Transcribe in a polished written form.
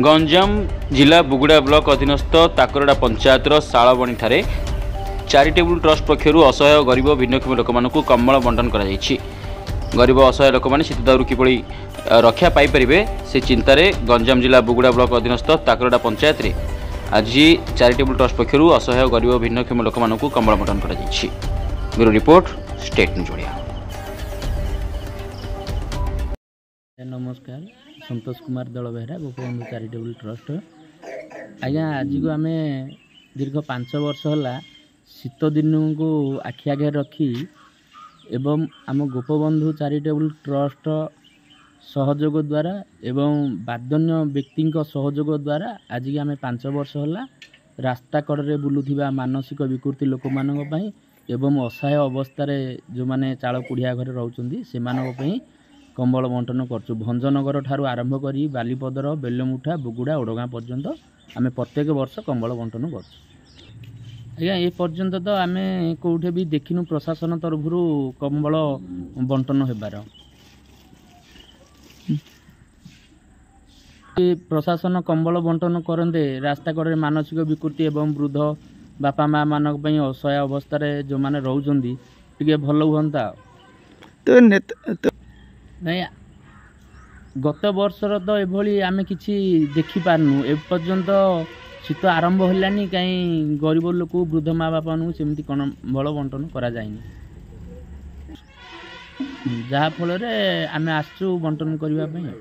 गंजाम जिला बुगुड़ा ब्लॉक अधीनस्थ ताकरडा पंचायतर शालबणी ठारे चैरिटेबल ट्रस्ट पक्षर असहाय गरीब भिन्नक्षम लोक कम्बल बंटन कर गरीब असहाय लोक मैंने शीत दाउरू किभली रक्षा पाइपर से चिंतार गंजाम जिला बुगुड़ा ब्लॉक अधीनस्थ ताकरडा पंचायत रे आज चैरिटेबल ट्रस्ट पक्षर असहाय गरीब भिन्नक्षम लोक कम्बल बंटन कर bureau report state news Odia. नमस्कार, संतोष कुमार दल बेहरा गोपबंधु चैरिटेबल ट्रस्ट। आज्ञा आज को आम दीर्घ 5 वर्ष है शीत दिन को आखि आगे रखी एवं आम गोपबंधु चैरिटेबल ट्रस्ट सहयोग द्वारा एवं बादन्य व्यक्ति सहयोग द्वारा आज की आम 5 वर्ष है रास्ता कड़े बुलूथिबा मानसिक विकृति लोक मानी एवं असहाय अवस्था जो मैंने चाल कुड़िया घर रोचे से कंबल बंटन करछु। भंजनगर ठारू आरंभ करी बालीपदर बेलमुठा बुगुड़ा ओडगाँ पर्यंत आम प्रत्येक वर्ष कंबल बंटन करछु। आज्ञा ए पर्यंत तो आम कौटे भी देखिनु प्रशासन तरफ कंबल बंटन होबार। प्रशासन कंबल बंटन करते रास्ता कड़े मानसिक विकृति एवं वृद्ध बापा माँ मानक असहाय अवस्था जो मैंने रोचंती टिके भल हुंता। नहीं गत वर्षर तो एभली आम कि देखी पारनु एपर्यंत शीत आरंभ होलानी कहीं गरीब लोक वृद्ध माँ बापा सेमती कौन बल बंटन करा जायनि जहाँ फल आम आसचु बंटन करने।